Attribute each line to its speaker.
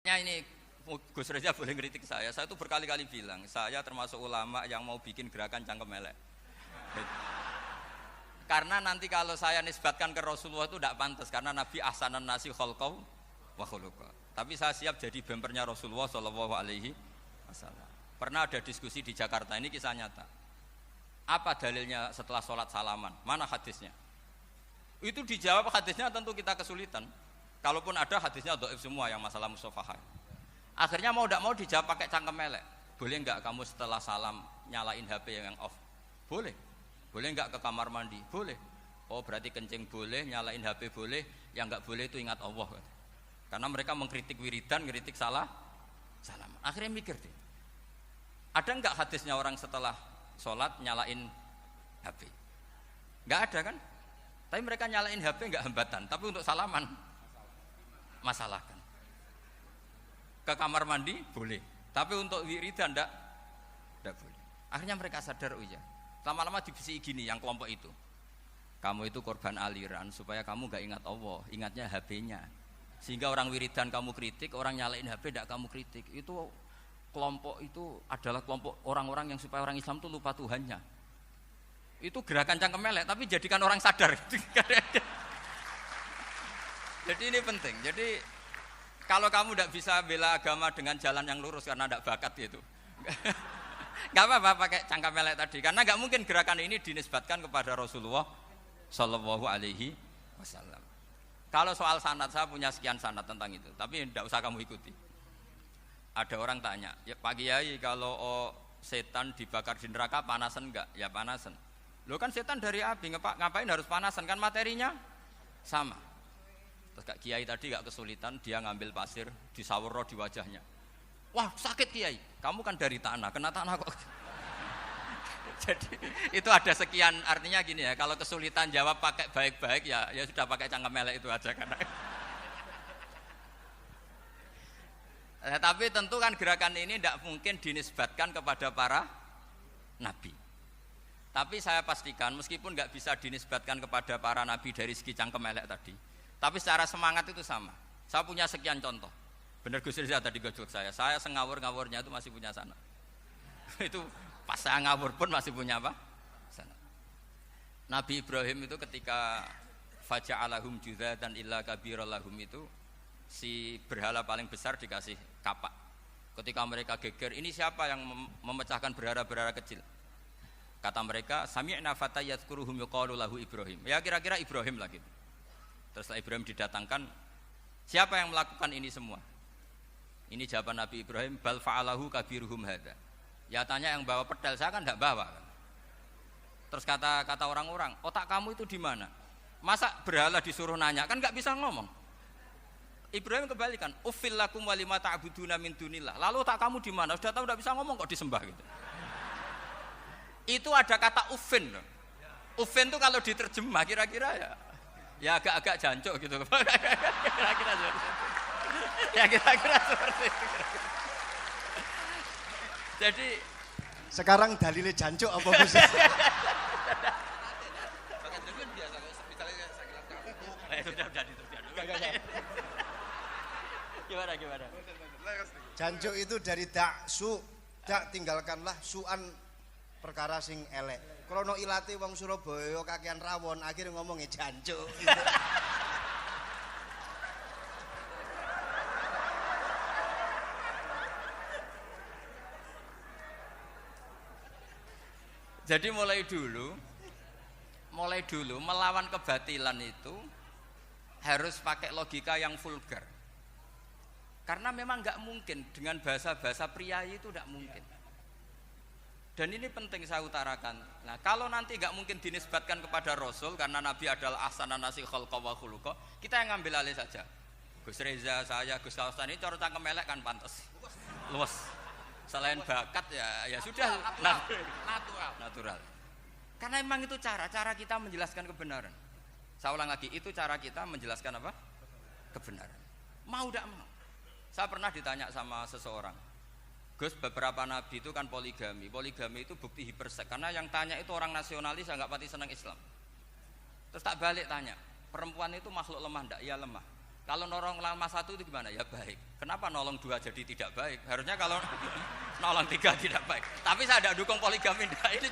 Speaker 1: Ini Gus Reza boleh ngeritik saya itu berkali-kali bilang, saya termasuk ulama yang mau bikin gerakan cangkem elek. Karena nanti kalau saya nisbatkan ke Rasulullah itu tidak pantas, karena Nabi ahsanan nasi khalqaw wa khuluqa. Tapi saya siap jadi bempernya Rasulullah Shallallahu Alaihi Wasallam. Pernah ada diskusi di Jakarta, ini kisah nyata. Apa dalilnya setelah sholat salaman? Mana hadisnya? Itu dijawab hadisnya tentu kita kesulitan. Kalaupun ada hadisnya dhaif semua yang masalah musafahah. Akhirnya mau tidak mau dijawab pakai cangkem elek. Boleh enggak kamu setelah salam nyalain HP yang off? Boleh. Boleh enggak ke kamar mandi? Boleh. Oh berarti kencing boleh, nyalain HP boleh, yang enggak boleh itu ingat Allah. Karena mereka mengkritik wiridan, ngeritik salah salam. Akhirnya mikir deh. Ada enggak hadisnya orang setelah sholat nyalain HP? Enggak ada kan? Tapi mereka nyalain HP enggak hambatan, tapi untuk salaman masalah kan. Ke kamar mandi boleh, tapi untuk wiridan enggak boleh. Akhirnya mereka sadar, oh iya. Lama-lama dibisi gini yang kelompok itu. Kamu itu korban aliran supaya kamu enggak ingat Allah, ingatnya HP-nya. Sehingga orang wiridan kamu kritik, orang nyalain HP enggak kamu kritik. Itu kelompok itu adalah kelompok orang-orang yang supaya orang Islam itu lupa Tuhannya. Itu gerakan cangkem elek, tapi jadikan orang sadar. Jadi ini penting. Jadi kalau kamu tidak bisa bela agama dengan jalan yang lurus karena tidak bakat gitu, nggak apa-apa pakai cangkem elek tadi. Karena nggak mungkin gerakan ini dinisbatkan kepada Rasulullah Shallallahu Alaihi Wasallam. Kalau soal sanad, saya punya sekian sanad tentang itu, tapi tidak usah kamu ikuti. Ada orang tanya, ya Pak Kiai kalau setan dibakar di neraka panasan enggak? Ya panasan. Lo kan setan dari api, ngapain harus panasan? Kan materinya sama. Terus Kak Kiai tadi gak kesulitan, dia ngambil pasir, disawur di wajahnya. Wah sakit Kiai, kamu kan dari tanah, kena tanah kok. Jadi itu ada sekian, artinya gini ya, kalau kesulitan jawab pakai baik-baik ya sudah pakai cangkem elek itu aja kan. Tapi tentu kan gerakan ini tidak mungkin dinisbatkan kepada para nabi. Tapi saya pastikan meskipun nggak bisa dinisbatkan kepada para nabi dari segi cangkem elek tadi, tapi secara semangat itu sama. Saya punya sekian contoh. Benar Gus Riza tadi gojlok saya sengawur-ngawurnya itu masih punya sana. Itu pas saya ngawur pun masih punya apa? Sana. Nabi Ibrahim itu ketika faja'alahum juzatan illa kabiralahum itu si berhala paling besar dikasih kapak. Ketika mereka geger, ini siapa yang memecahkan berhala-berhala kecil? Kata mereka, sami'na fata yadhkuruhum yuqalu lahu Ibrahim. Ya kira-kira Ibrahim lagi. Terus Ibrahim didatangkan, siapa yang melakukan ini semua? Ini jawaban Nabi Ibrahim, bal fa'alahu kabiruhum hadza. Ya tanya yang bawa pedal, saya kan enggak bawa. Terus kata orang-orang, otak kamu itu di mana? Masa berhala disuruh nanya, kan enggak bisa ngomong. Ibrahim kembalikan, uffil lakum walima ta'buduna min dunillah. Lalu otak kamu di mana? Sudah tahu enggak bisa ngomong kok disembah gitu. Itu ada kata uffin. Uffin itu kalau diterjemah kira-kira ya agak-agak jancuk gitu. Kira-kira seperti itu. Jadi
Speaker 2: sekarang dalilnya jancuk apa Gus?
Speaker 1: Gimana?
Speaker 2: Jancuk itu dari daksu, dak tinggalkanlah suan perkara sing elek. Krono ilate wong Surabaya kakean rawon, akhirnya ngomongnya jancuk. Gitu.
Speaker 1: Jadi mulai dulu melawan kebatilan itu harus pakai logika yang vulgar. Karena memang nggak mungkin dengan bahasa-bahasa priayi itu nggak mungkin. Dan ini penting saya utarakan. Nah, kalau nanti nggak mungkin dinisbatkan kepada Rasul karena Nabi adalah ahsanan nasi khalqa wa khuluqa, kita yang ngambil alih saja. Gus Reza, saya, Gus Kaustan ini cara cangkem elek kan pantas. Luas. Selain bakat ya sudah natural. Karena memang itu cara kita menjelaskan kebenaran. Saya ulang lagi, itu cara kita menjelaskan apa? Kebenaran. Mau tidak mau. Saya pernah ditanya sama seseorang, Gus, beberapa nabi itu kan poligami itu bukti hiperseks. Karena yang tanya itu orang nasionalis, nggak pati senang Islam. Terus tak balik tanya, perempuan itu makhluk lemah enggak? Ya lemah. Kalau nolong lama satu itu gimana? Ya baik. Kenapa nolong dua jadi tidak baik? Harusnya kalau nolong tiga tidak baik. Tapi saya tidak dukung poligami. Ini